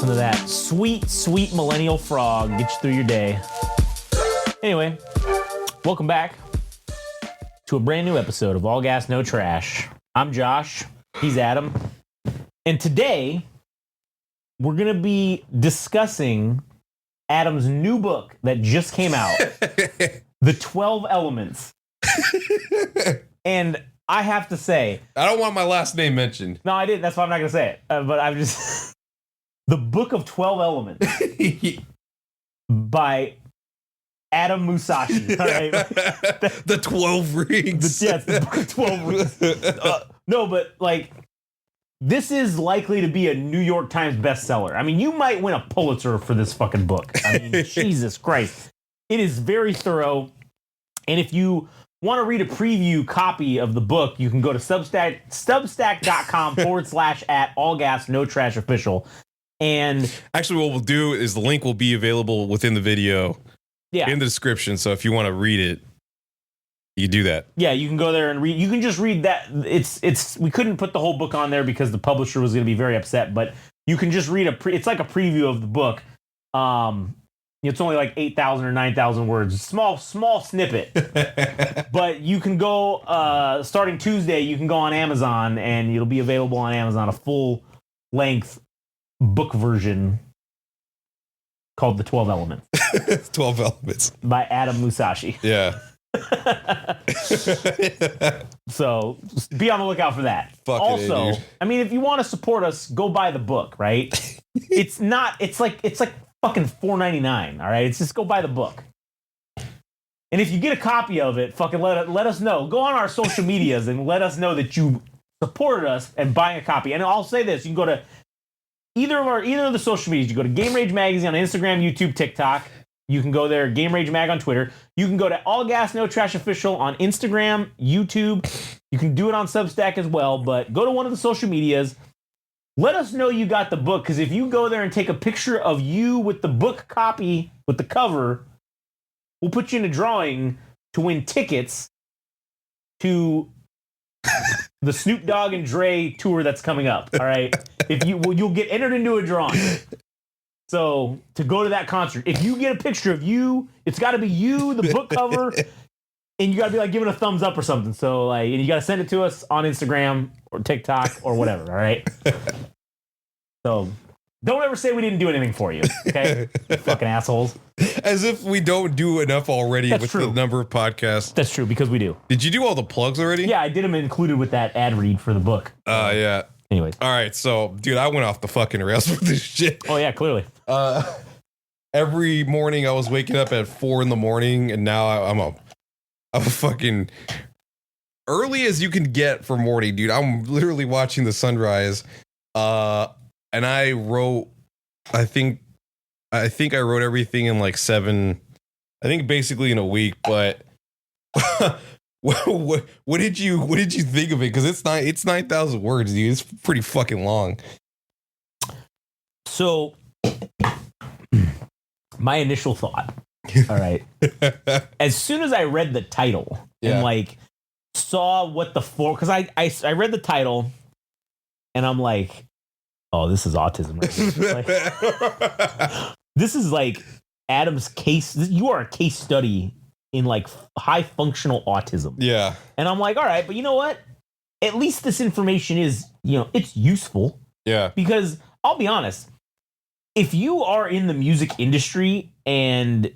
to that sweet, sweet millennial frog get you through your day. Anyway, welcome back to a brand new episode of All Gas, No Trash. I'm Josh. He's Adam. And today, we're going to be discussing Adam's new book that just came out, The 12 Elements. And I have to say... I don't want my last name mentioned. No, I didn't. That's why I'm not going to say it. But I'm just... The Book of 12 Elements by Adam Musashi. All right? The 12 Rings. It's the Book of 12 Rings. No, but like... This is likely to be a New York Times bestseller. I mean, you might win a Pulitzer for this fucking book. I mean, Jesus Christ. It is very thorough. And if you want to read a preview copy of the book, you can go to substack.com / All Gas No Trash Official. And actually, what we'll do is the link will be available within the video in the description. So if you want to read it, you do that. Yeah, you can go there and read. You can just read that. It's. We couldn't put the whole book on there because the publisher was going to be very upset. But you can just read it's like a preview of the book. It's only like 8,000 or 9,000 words. Small snippet. But you can go starting Tuesday. You can go on Amazon and it'll be available on Amazon, a full length book version called The 12 Elements. 12 Elements by Adam Musashi. Yeah. So be on the lookout for that. Also, I mean, if you want to support us, go buy the book, right? It's like fucking $4.99, all right? It's just go buy the book. And if you get a copy of it, fucking let us know. Go on our social medias and let us know that you supported us and buying a copy. And I'll say this, you can go to either of the social medias. You go to Game Rage Magazine on Instagram, YouTube, TikTok. You can go there, Game Rage Mag on Twitter. You can go to All Gas No Trash Official on Instagram, YouTube. You can do it on Substack as well, but go to one of the social medias. Let us know you got the book, because if you go there and take a picture of you with the book copy, with the cover, we'll put you in a drawing to win tickets to the Snoop Dogg and Dre tour that's coming up, all right? You'll get entered into a drawing. So, to go to that concert, if you get a picture of you, it's got to be you, the book cover, and you got to be like giving a thumbs up or something. So, like, and you got to send it to us on Instagram or TikTok or whatever, all right? So, don't ever say we didn't do anything for you, okay? You fucking assholes. As if we don't do enough already with the number of podcasts. That's true, because we do. Did you do all the plugs already? Yeah, I did them included with that ad read for the book. Yeah. Anyways. All right, so, dude, I went off the fucking rails with this shit. Oh, yeah, clearly. Every morning I was waking up at 4 a.m, and now I'm a fucking early as you can get for morning, dude. I'm literally watching the sunrise. And I wrote, I think I wrote everything in like 7, I think basically in a week, but what did you think of it? Because it's 9,000 words, dude. It's pretty fucking long. So, my initial thought, all right, as soon as I read the title and like saw what because I read the title and I'm like, oh, this is autism right here. Like, this is like Adam's case. You are a case study in like high functional autism. Yeah. And I'm like, all right, but you know what? At least this information is, it's useful. Yeah. Because I'll be honest, if you are in the music industry and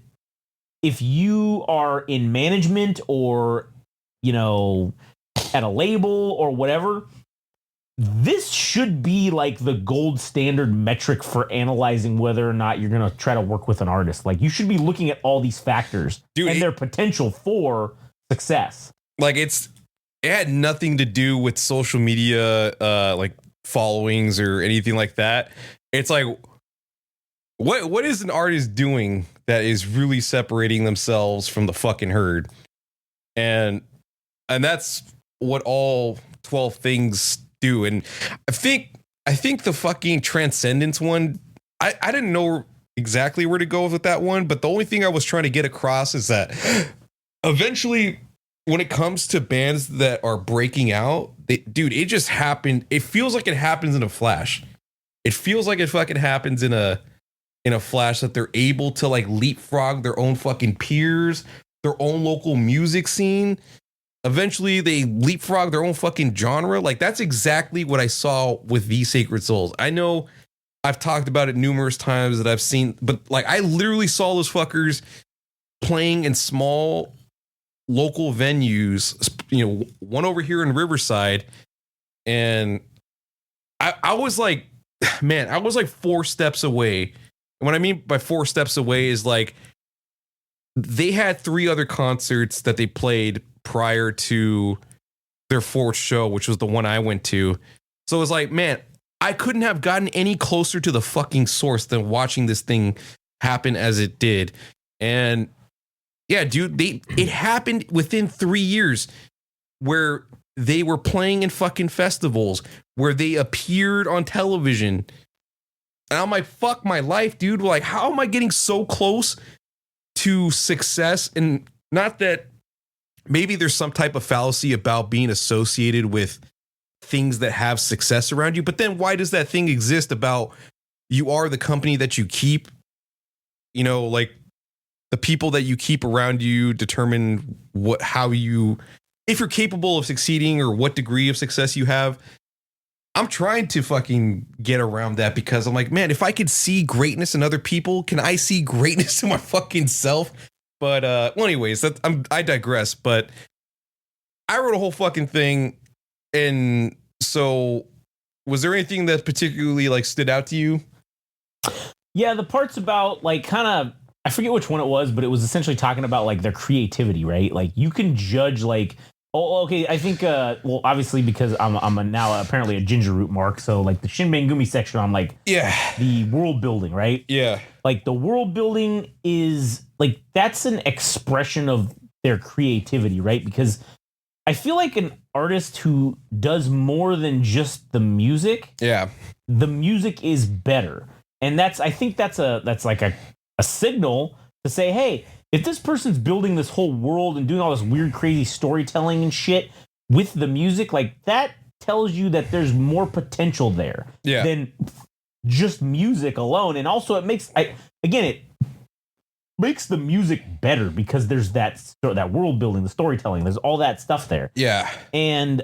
if you are in management or, at a label or whatever, this should be like the gold standard metric for analyzing whether or not you're going to try to work with an artist. Like, you should be looking at all these factors and their potential for success. Like, it had nothing to do with social media, like followings or anything like that. It's like, what is an artist doing that is really separating themselves from the fucking herd? And that's what all 12 things do. And I think the fucking Transcendence one, I didn't know exactly where to go with that one, but the only thing I was trying to get across is that eventually when it comes to bands that are breaking out, it just happened. It feels like it happens in a flash. it feels like it fucking happens in a flash, that they're able to like leapfrog their own fucking peers, their own local music scene. Eventually they leapfrog their own fucking genre. Like, that's exactly what I saw with These Sacred Souls. I know I've talked about it numerous times that I've seen, but like, I literally saw those fuckers playing in small local venues, you know, one over here in Riverside. And I was like, man, I was like 4 steps away. And what I mean by 4 steps away is like, they had 3 other concerts that they played prior to their 4th show, which was the one I went to. So it was like, man, I couldn't have gotten any closer to the fucking source than watching this thing happen as it did. And yeah, dude, it happened within 3 years, where they were playing in fucking festivals, where they appeared on television. And I'm like, fuck my life, dude. Like, how am I getting so close to success? And not that maybe there's some type of fallacy about being associated with things that have success around you, but then why does that thing exist about you are the company that you keep? You know, like, the people that you keep around you determine if you're capable of succeeding or what degree of success you have. I'm trying to fucking get around that, because I'm like, man, if I could see greatness in other people, can I see greatness in my fucking self? But well, anyways, I digress. But I wrote a whole fucking thing, and so was there anything that particularly like stood out to you? Yeah, the parts about like kind of, I forget which one it was, but it was essentially talking about like their creativity, right? Like, you can judge like, oh, okay, I think, well, obviously because I'm now apparently a ginger root mark, so like the Shinbangumi section on like the world building, right? Yeah. Like, the world building is like, that's an expression of their creativity, right? Because I feel like an artist who does more than just the music, the music is better. And I think that's like a signal to say, hey, if this person's building this whole world and doing all this weird, crazy storytelling and shit with the music, like, that tells you that there's more potential there than just music alone. And also it makes the music better because there's that world building, the storytelling, there's all that stuff there. Yeah. And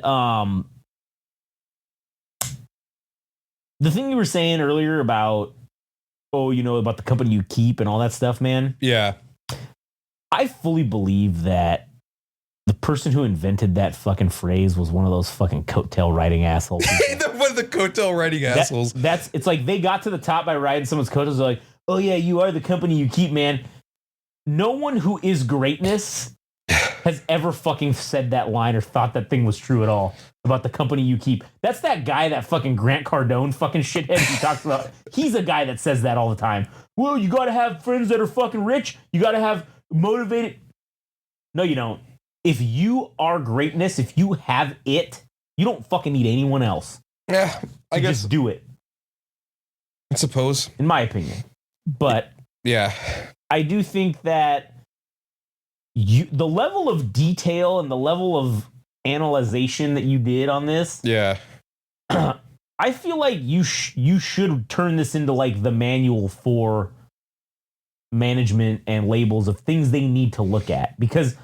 the thing you were saying earlier about, about the company you keep and all that stuff, man. Yeah. I fully believe that the person who invented that fucking phrase was one of those fucking coattail riding assholes. One of the coattail riding assholes. It's like they got to the top by riding someone's coattails. They're like, oh yeah, you are the company you keep, man. No one who is greatness has ever fucking said that line or thought that thing was true at all about the company you keep. That's that guy, that fucking Grant Cardone fucking shithead he talks about. He's a guy that says that all the time. Well, you got to have friends that are fucking rich. You got to have motivated. No, you don't. If you are greatness, if you have it, you don't fucking need anyone else. Yeah, I guess. Just do it. I suppose. In my opinion. But yeah, I do think that the level of detail and the level of analyzation that you did on this, I feel like you should turn this into like the manual for management and labels of things they need to look at, because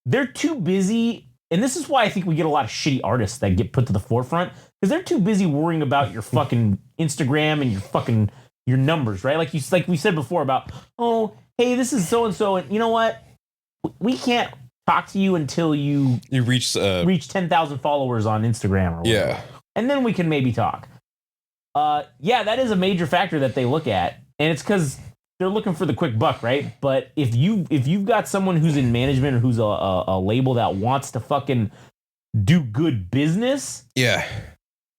they're too busy. And this is why I think we get a lot of shitty artists that get put to the forefront, because they're too busy worrying about your fucking Instagram and your numbers, right? Like we said before about, oh, hey, this is so and so, and you know what? We can't talk to you until you reach 10,000 followers on Instagram or whatever. And then we can maybe talk. That is a major factor that they look at, and it's because they're looking for the quick buck, right? But if you've got someone who's in management or who's a label that wants to fucking do good business,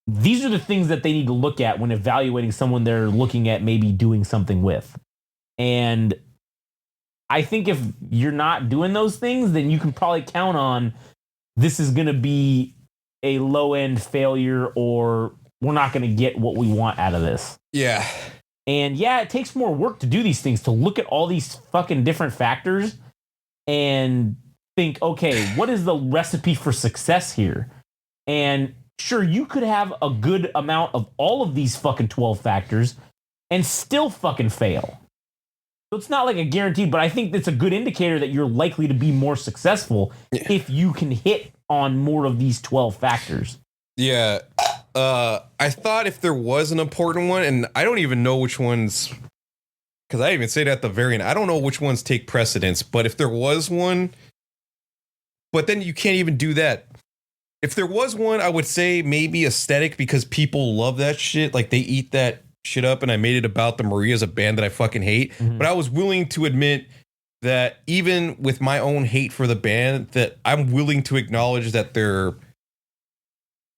these are the things that they need to look at when evaluating someone they're looking at maybe doing something with. And I think if you're not doing those things, then you can probably count on this is going to be a low-end failure, or we're not going to get what we want out of this. Yeah. And it takes more work to do these things, to look at all these fucking different factors and think, okay, what is the recipe for success here? And sure, you could have a good amount of all of these fucking 12 factors and still fucking fail. So it's not like a guarantee, but I think it's a good indicator that you're likely to be more successful if you can hit on more of these 12 factors. Yeah. I thought if there was an important one, and I don't even know which ones, because I even say that at the very end, I don't know which ones take precedence, but if there was one, but then you can't even do that. If there was one, I would say maybe aesthetic, because people love that shit. Like, they eat that shit up, and I made it about the Marias, a band that I fucking hate. Mm-hmm. But I was willing to admit that even with my own hate for the band, that I'm willing to acknowledge that they're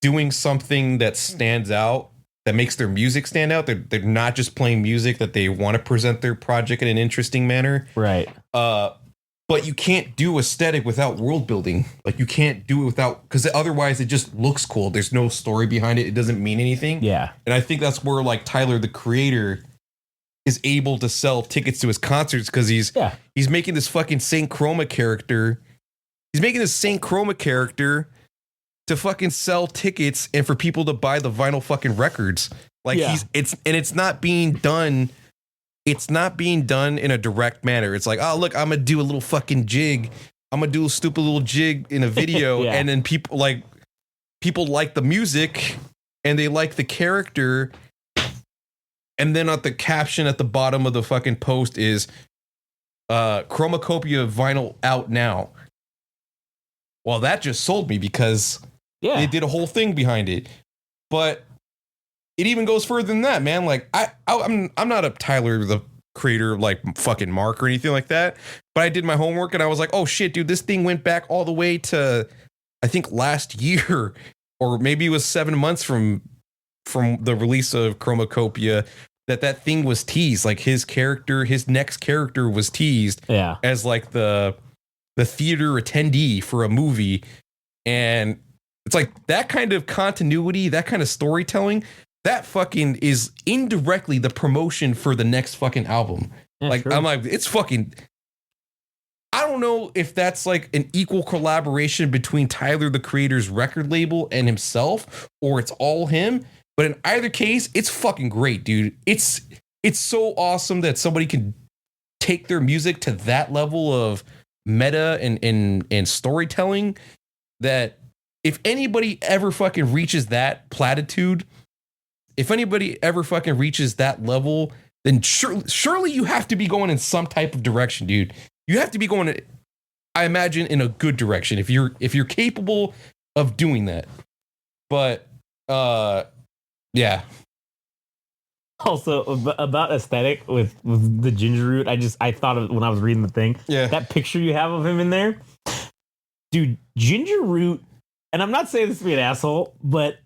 doing something that stands out, that makes their music stand out. They're not just playing music, that they want to present their project in an interesting manner. Right. But you can't do aesthetic without world building. Like, you can't do it without, because otherwise it just looks cool. There's no story behind it. It doesn't mean anything. Yeah. And I think that's where, like, Tyler, the creator, is able to sell tickets to his concerts, because he's making this fucking Saint Chroma character. He's making this Saint Chroma character to fucking sell tickets and for people to buy the vinyl fucking records. Like, it's not being done. It's not being done in a direct manner. It's like, oh, look, I'm going to do a little fucking jig. I'm going to do a stupid little jig in a video. And then people like the music and they like the character. And then at the caption at the bottom of the fucking post is Chromacopia vinyl out now. Well, that just sold me, because they did a whole thing behind it. But it even goes further than that, man. Like, I'm not a Tyler, the creator, like fucking Mark or anything like that. But I did my homework and I was like, oh shit, dude, this thing went back all the way to, I think, last year, or maybe it was 7 months from the release of Chromacopia, that thing was teased. Like, his next character was teased as like the theater attendee for a movie. And it's like that kind of continuity, that kind of storytelling, that fucking is indirectly the promotion for the next fucking album. Yeah, like, true. I'm like, it's fucking, I don't know if that's like an equal collaboration between Tyler, the creator's record label, and himself, or it's all him. But in either case, it's fucking great, dude. It's so awesome that somebody can take their music to that level of meta and storytelling, that if anybody ever fucking reaches that platitude, if anybody ever fucking reaches that level, then surely you have to be going in some type of direction, dude. You have to be going, I imagine, in a good direction if you're capable of doing that. But yeah. Also, about aesthetic with the ginger root, I thought of when I was reading the thing. Yeah. That picture you have of him in there, dude. Ginger root, and I'm not saying this to be an asshole, but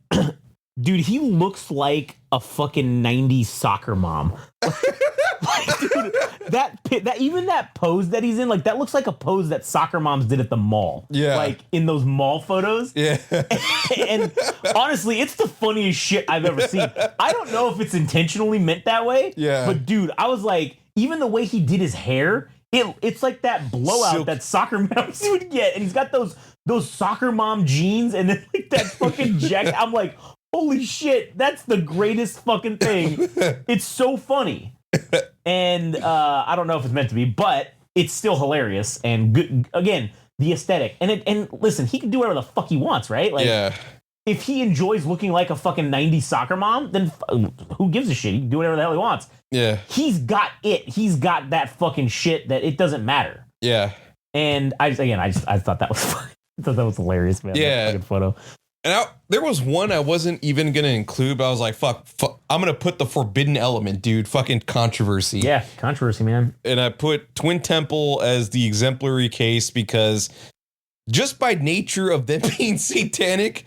dude, he looks like a fucking 90s soccer mom. Like, dude, that even that pose that he's in, like, that looks like a pose that soccer moms did at the mall. Yeah. Like, in those mall photos. Yeah. And honestly, it's the funniest shit I've ever seen. I don't know if it's intentionally meant that way. Yeah. But dude, I was like, even the way he did his hair, it's like that blowout that soccer moms would get. And he's got those soccer mom jeans and then like that fucking jacket. I'm like, holy shit, that's the greatest fucking thing. It's so funny. And I don't know if it's meant to be, but it's still hilarious and good. Again, the aesthetic. And listen, he can do whatever the fuck he wants, right? Like, if he enjoys looking like a fucking 90s soccer mom, then who gives a shit? He can do whatever the hell he wants. Yeah. He's got it. He's got that fucking shit that it doesn't matter. Yeah. And I thought that was funny. I thought that was hilarious, man. Yeah. That fucking photo. And there was one I wasn't even going to include, but I was like, fuck, I'm going to put the forbidden element, dude. Fucking controversy. Yeah, controversy, man. And I put Twin Temple as the exemplary case because just by nature of them being satanic,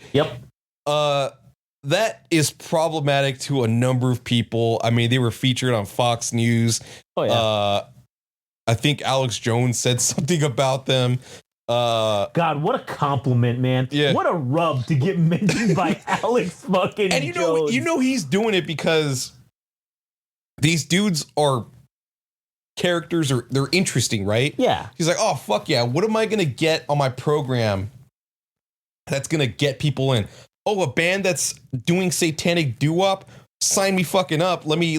that is problematic to a number of people. I mean, they were featured on Fox News. Oh, yeah. I think Alex Jones said something about them. God, what a compliment, man. Yeah. What a rub to get mentioned by Alex fucking And Jones. you know he's doing it because these dudes are characters, or they're interesting, right? Yeah. He's like, oh, fuck yeah. What am I going to get on my program that's going to get people in? oh, a band that's doing satanic doo-wop, sign me fucking up. Let me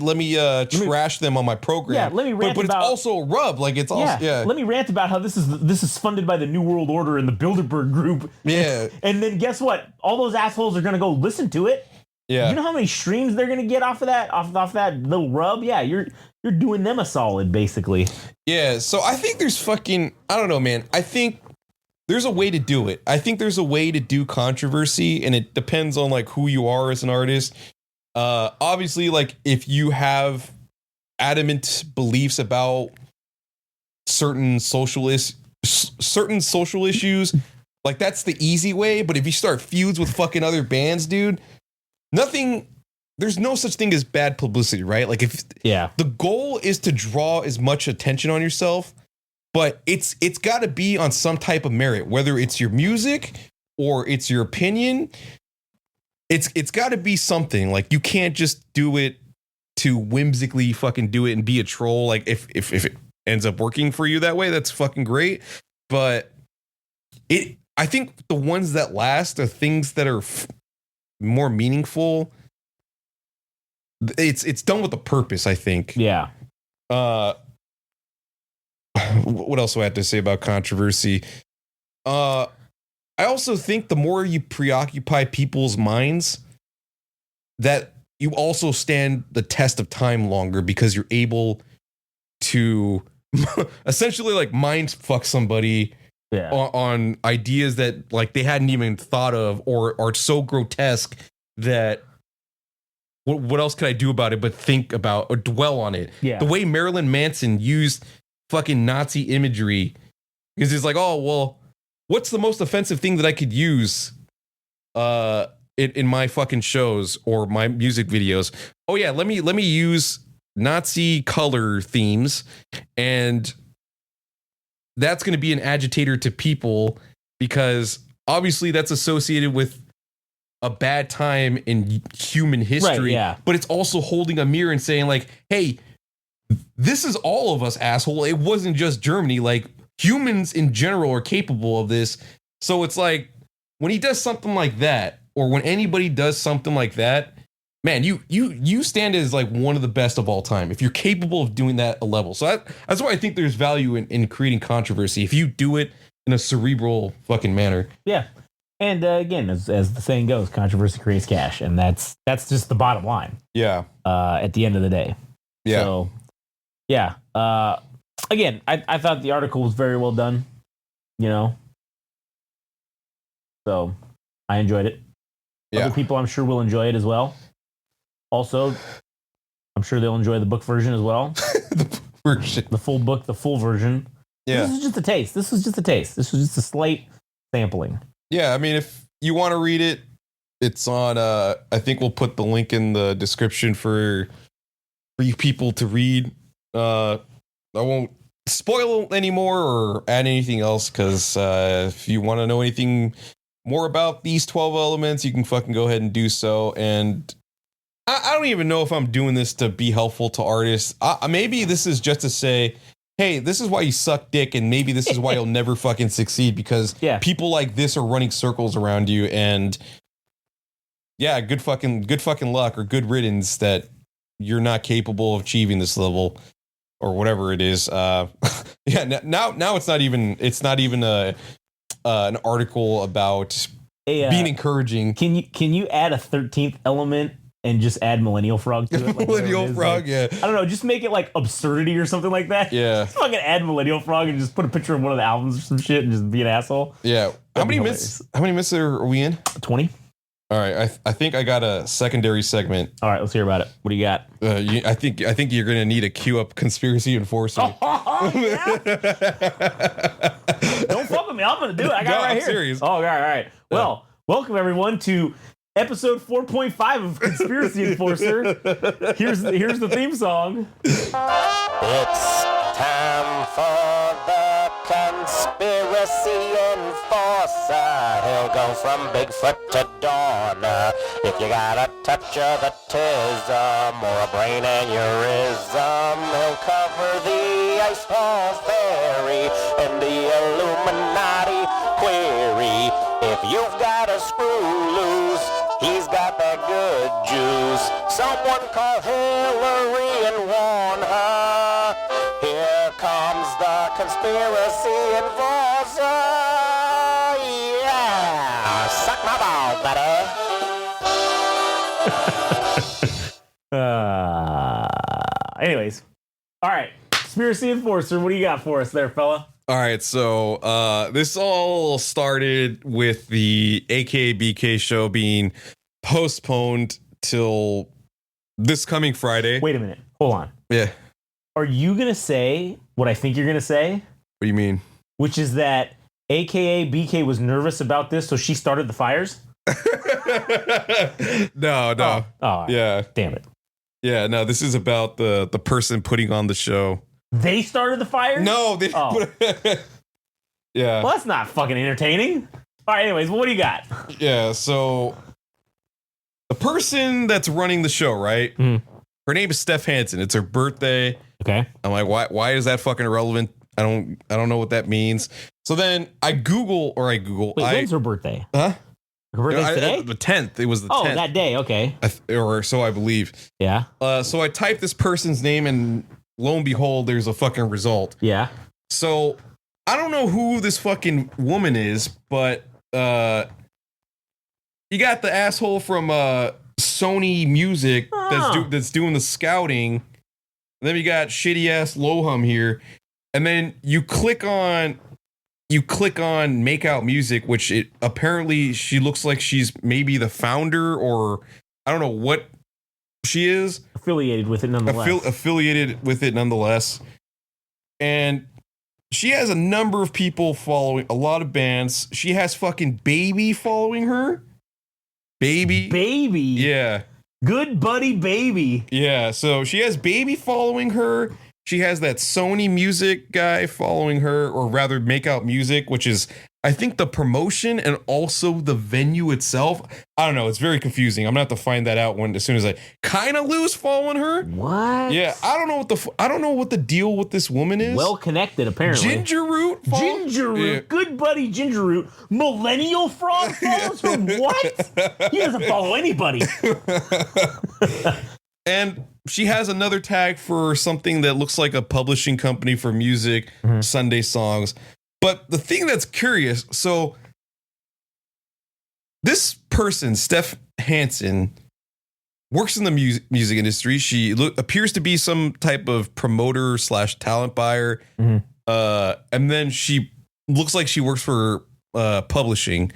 trash them on my program. Yeah, let me rant but about, it's also a rub. Like it's also Let me rant about how this is funded by the New World Order and the Bilderberg Group. Yeah. And then guess what? All those assholes are gonna go listen to it. Yeah. You know how many streams they're gonna get off of that? Off that little rub? Yeah, you're doing them a solid, basically. Yeah. So I think there's I don't know, man. I think there's a way to do it. I think there's a way to do controversy, and it depends on like who you are as an artist. Obviously, like if you have adamant beliefs about certain social issues, like that's the easy way. But if you start feuds with fucking other bands, dude, there's no such thing as bad publicity, right? Like if the goal is to draw as much attention on yourself, but it's got to be on some type of merit, whether it's your music or it's your opinion. It's got to be something. Like you can't just do it to whimsically fucking do it and be a troll. Like if it ends up working for you that way, that's fucking great. But I think the ones that last are things that are more meaningful. It's done with a purpose, I think. Yeah. What else do I have to say about controversy? I also think the more you preoccupy people's minds, that you also stand the test of time longer because you're able to essentially like mind fuck somebody on ideas that like they hadn't even thought of or are so grotesque that what else could I do about it but think about or dwell on it? Yeah. The way Marilyn Manson used fucking Nazi imagery because he's like, oh, well, what's the most offensive thing that I could use in my fucking shows or my music videos? Oh yeah, let me use Nazi color themes, and that's going to be an agitator to people because obviously that's associated with a bad time in human history. Right, yeah. But it's also holding a mirror and saying like, hey, this is all of us, asshole. It wasn't just Germany. Like humans in general are capable of this. So it's like when he does something like that, or when anybody does something like that, man, you stand as like one of the best of all time if you're capable of doing that at a level. So that's why I think there's value in creating controversy if you do it in a cerebral fucking manner. Yeah. And again, as the saying goes, controversy creates cash, and that's just the bottom line. Yeah. At the end of the day. Yeah. So, yeah. Again, I thought the article was very well done. You know. So, I enjoyed it. Yeah. Other people, I'm sure, will enjoy it as well. Also, I'm sure they'll enjoy the book version as well. The full book, the full version. Yeah. This is just a taste. This was just a slight sampling. Yeah, I mean, if you want to read it, it's on. I think we'll put the link in the description for you people to read. I won't spoil anymore or add anything else because if you want to know anything more about these 12 elements, you can fucking go ahead and do so. And I don't even know if I'm doing this to be helpful to artists. Maybe this is just to say, hey, this is why you suck dick, and maybe this is why you'll never fucking succeed because people like this are running circles around you, and yeah, good fucking luck or good riddance that you're not capable of achieving this level or whatever it is. Yeah, now it's not even an article about being encouraging. Can you add a 13th element? And just add Millennial Frog to it. Like Millennial Frog, like, yeah. I don't know, just make it like absurdity or something like that. Yeah. Just fucking add Millennial Frog and just put a picture of one of the albums or some shit and just be an asshole. Yeah. How many minutes are we in? 20. All right. I think I got a secondary segment. All right, let's hear about it. What do you got? I think you're gonna need a queue up conspiracy enforcer. Yeah. Don't fuck with me. I'm gonna do it. I got it right here. Serious. Oh, all right. Well, welcome everyone to episode 4.5 of Conspiracy Enforcer. Here's the theme song. It's time for the Conspiracy Enforcer. He'll go from Bigfoot to Dawn. If you got a touch of the tism or a brain aneurysm, he'll come over the ice wall ferry and the Illuminati query. If you've got a screw loose, he's got that good juice. Someone call Hillary and warn her. Here comes the conspiracy enforcer. Yeah, suck my ball, buddy. Anyways, all right, conspiracy enforcer, what do you got for us there, fella? All right, so this all started with the AKA BK show being postponed till this coming Friday. Wait a minute, hold on. Yeah. Are you gonna say what I think you're gonna say? What do you mean? Which is that AKA BK was nervous about this, so she started the fires? No. Oh, yeah. Damn it. Yeah, no, this is about the person putting on the show. They started the fire? No, they. Oh. Yeah. Well, that's not fucking entertaining. All right, anyways, what do you got? Yeah, so the person that's running the show, right? Mm. Her name is Steph Hansen. It's her birthday. Okay. I'm like, why is that fucking irrelevant? I don't know what that means. So then I Google. Wait, when's her birthday? Huh? Her birthday's today? The 10th. It was the 10th. Oh, that day. Okay. Or so I believe. Yeah. So I typed this person's name and lo and behold, there's a fucking result. Yeah. So I don't know who this fucking woman is, but you got the asshole from Sony Music that's doing the scouting. And then you got shitty ass Lohum here, and then you click on Make Out Music, which apparently she looks like she's maybe the founder, or I don't know what she is. Affiliated with it nonetheless. Affiliated with it nonetheless. And she has a number of people following, a lot of bands. She has fucking Baby following her. Baby. Yeah. Good buddy Baby. Yeah, so she has Baby following her. She has that Sony Music guy following her, or rather Make Out Music, which is, I think, the promotion and also the venue itself. I don't know. It's very confusing. I'm going to have to find that out as soon as I kind of lose following her. What? Yeah, I don't know what the deal with this woman is. Well connected, apparently. Ginger Root? Yeah. Good buddy Ginger Root. Millennial Frog follows her? What? He doesn't follow anybody. And she has another tag for something that looks like a publishing company for music, Sunday songs. But the thing that's curious, so this person, Steph Hansen, works in the music industry. She appears to be some type of promoter / talent buyer. And then she looks like she works for publishing.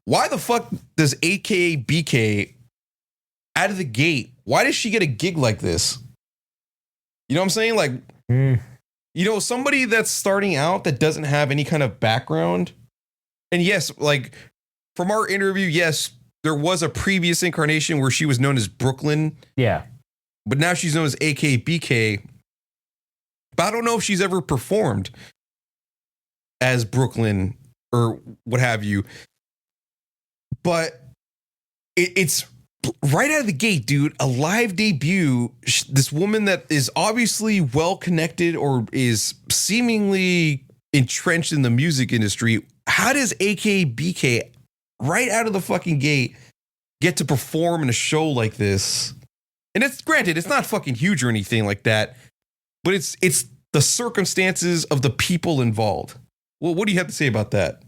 Why the fuck does AKA BK out of the gate? Why does she get a gig like this? You know what I'm saying? Like, you know, somebody that's starting out that doesn't have any kind of background. And yes, like from our interview, yes, there was a previous incarnation where she was known as Brooklyn. Yeah. But now she's known as AKA BK. But I don't know if she's ever performed as Brooklyn or what have you. But it's right out of the gate, dude, a live debut. This woman that is obviously well connected or is seemingly entrenched in the music industry. How does AKA BK right out of the fucking gate get to perform in a show like this? And it's granted, it's not fucking huge or anything like that, but it's the circumstances of the people involved. Well, what do you have to say about that?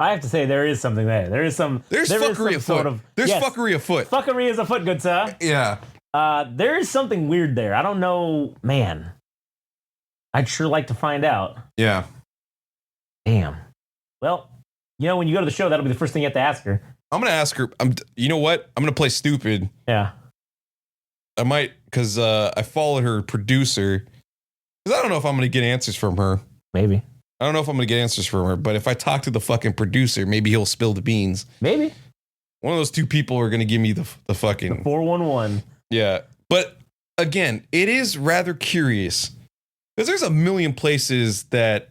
I have to say there is something there. There's fuckery afoot. There's fuckery afoot. Fuckery is afoot, good sir. Yeah. There is something weird there. I don't know, man. I'd sure like to find out. Yeah. Damn. Well, you know, when you go to the show, that'll be the first thing you have to ask her. I'm gonna ask her. You know what? I'm gonna play stupid. Yeah. I might, because I followed her producer. Because I don't know if I'm gonna get answers from her. Maybe. I don't know if I'm going to get answers from her, but if I talk to the fucking producer, maybe he'll spill the beans. Maybe. One of those two people are going to give me the fucking... The 411. Yeah. But again, it is rather curious. Because there's a million places that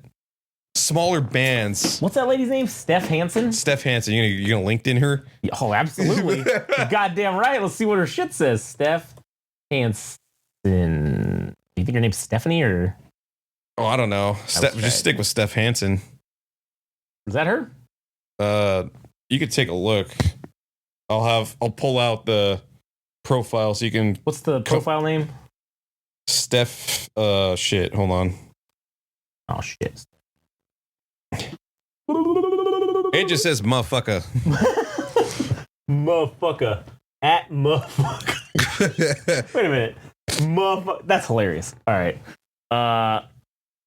smaller bands... What's that lady's name? Steph Hansen? Steph Hansen. You're going to LinkedIn her? Oh, absolutely. You're goddamn right. Let's see what her shit says. Steph Hansen. think her name's Stephanie or? Oh, I don't know. Just stick with Steph Hansen. Is that her? You could take a look. I'll pull out the profile so you can. What's the profile name? Steph. Shit. Hold on. Oh shit. It just says motherfucker. Motherfucker. At motherfucker. Wait a minute. Motherfucker. That's hilarious. All right.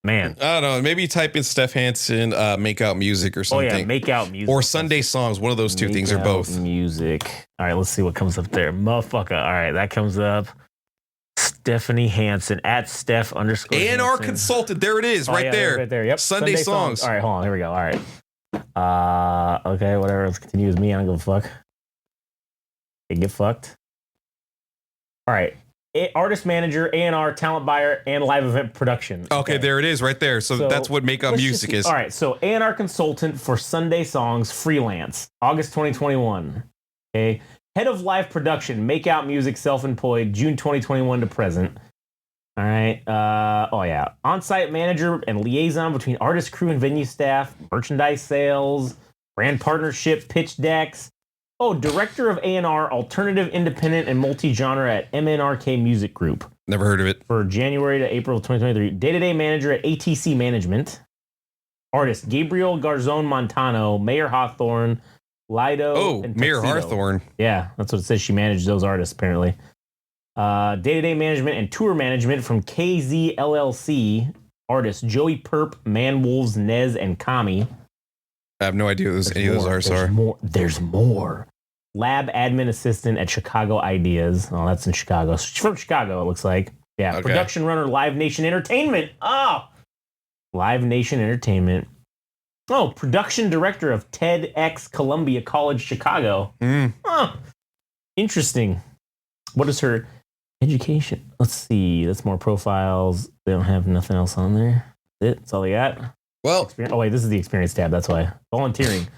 Man. I don't know. Maybe type in Steph Hansen, make out music or something. Oh yeah, make out music. Or Sunday songs. One of those two things, or both. Music. All right, let's see what comes up there. Motherfucker. All right, that comes up. Stephanie Hansen at Steph _ A&R consultant. There it is, right there. Right there. Yep. Sunday songs. All right, hold on. Here we go. All right. Okay, whatever. Let's continue with me. I don't give a fuck. Okay, get fucked. All right. Artist manager, A&R, talent buyer, and live event production. Okay, there it is, right there. So that's what make out music is. All right, so A&R consultant for Sunday Songs, freelance, August 2021. Okay, head of live production, make out music, self-employed, June 2021 to present. All right. On-site manager and liaison between artist, crew, and venue staff, merchandise sales, brand partnership, pitch decks. Oh, director of A&R, alternative, independent, and multi-genre at MNRK Music Group. Never heard of it. For January to April of 2023. Day-to-day manager at ATC Management. Artist, Gabriel Garzon Montano, Mayor Hawthorne, Lido, and Mayor Tuxedo. Hawthorne. Yeah, that's what it says. She managed those artists, apparently. Day-to-day management and tour management from KZ LLC. Artists, Joey Perp, Man Wolves, Nez, and Kami. I have no idea who any of those artists are. There's more. Lab admin assistant at Chicago Ideas. Oh, that's in Chicago. She's from Chicago, it looks like. Yeah. Okay. Production runner, Live Nation Entertainment. Oh, Live Nation Entertainment. Oh, production director of TEDx Columbia College, Chicago. Oh, interesting. What is her education? Let's see. That's more profiles. They don't have nothing else on there. That's all they got. Well, oh wait, this is the experience tab. That's why. Volunteering.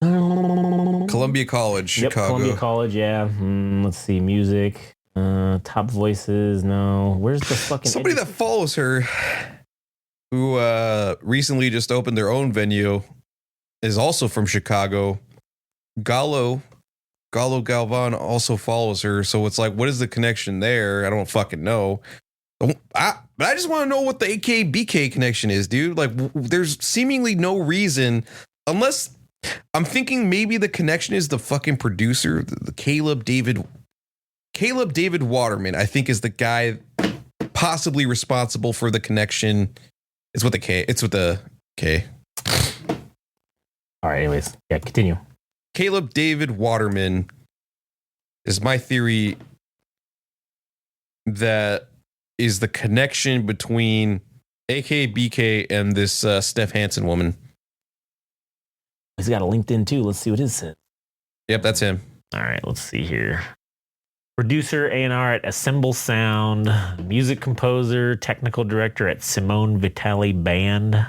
Columbia College, Chicago. Columbia College, yeah. Let's see, music. Top voices, no. Where's the fucking somebody that follows her, who recently just opened their own venue, is also from Chicago. Gallo Galvan also follows her, so it's like, what is the connection there? I don't fucking know. But I just want to know what the AKBK connection is, dude. Like, there's seemingly no reason, unless I'm thinking maybe the connection is the fucking producer, the Caleb David Waterman, I think, is the guy possibly responsible for the connection. It's with the K. It's with the K. All right. Anyways, yeah. Continue. Caleb David Waterman is my theory that is the connection between AKBK and this Steph Hansen woman. He's got a LinkedIn too. Let's see what his said. Yep, that's him. All right, let's see here. Producer A&R at Assemble Sound, music composer, technical director at Simone Vitale Band.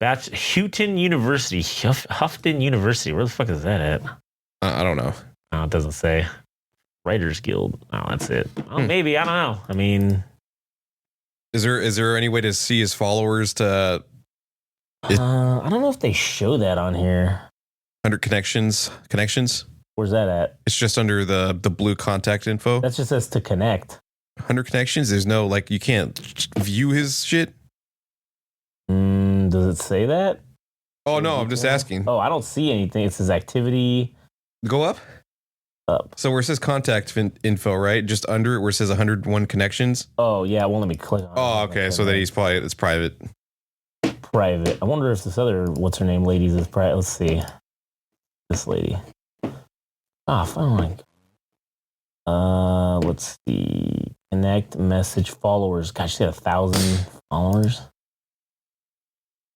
Houghton University, Houghton University. Where the fuck is that at? I don't know. Oh, it doesn't say. Writers Guild. Oh, that's it. Well, maybe. I don't know. I mean, is there any way to see his followers to? I don't know if they show that on here. Under connections. Where's that at? It's just under the blue contact info. That just says to connect. Under connections, there's no, like, you can't view his shit. Does it say that? Oh no, I'm just asking. Oh, I don't see anything. It says activity. Go up. So where it says contact info, right? Just under it where it says 101 connections. Oh yeah, it won't let me click on it. Oh, okay. So that it's private. Private. I wonder if this other what's her name ladies is private. Let's see. This lady. Fine. Let's see. Connect, message, followers. Gosh, she got 1,000 followers.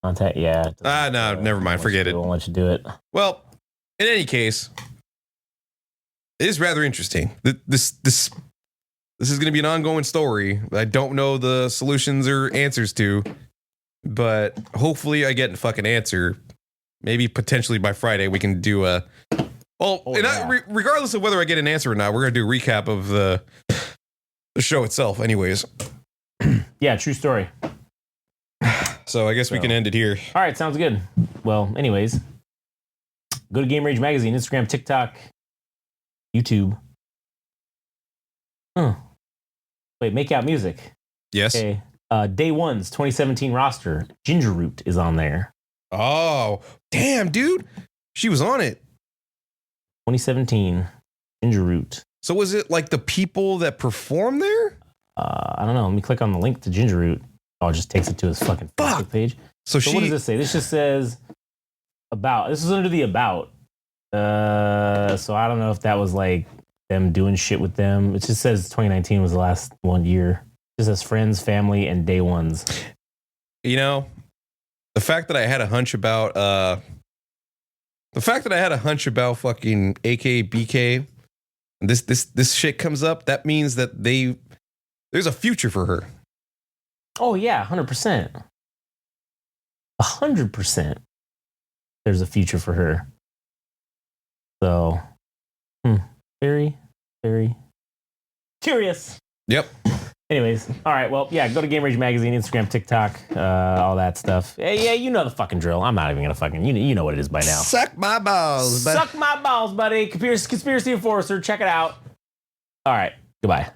Contact, yeah. No, never mind. Forget it. Won't let you do it. Well, in any case, it is rather interesting. This is going to be an ongoing story. I don't know the solutions or answers to, but hopefully I get a fucking answer. Maybe potentially by Friday we can do a. Well, regardless of whether I get an answer or not, we're going to do a recap of the show itself, anyways. Yeah, true story. So I guess we can end it here. All right, sounds good. Well, anyways, go to Game Rage Magazine, Instagram, TikTok, YouTube. Wait, Make Out Music. Yes. Okay. Day One's 2017 roster. Ginger Root is on there. Oh, damn, dude. She was on it. 2017. Ginger Root. So was it like the people that performed there? I don't know. Let me click on the link to Ginger Root. Oh, it just takes it to his fucking Facebook page. So what does this say? This just says about. This is under the about. So I don't know if that was like them doing shit with them. It just says 2019 was the last 1 year. It just says friends, family, and day ones. You know, the fact that I had a hunch about fucking AK BK, this shit comes up, that means that there's a future for her. Oh yeah, 100%. 100%. There's a future for her. So, very, very curious. Yep. Anyways, all right. Well, yeah, go to Game Rage Magazine, Instagram, TikTok, all that stuff. Hey, yeah, you know the fucking drill. I'm not even gonna fucking. You know what it is by now. Suck my balls, buddy. Suck my balls, buddy. Conspiracy Enforcer. Check it out. All right. Goodbye.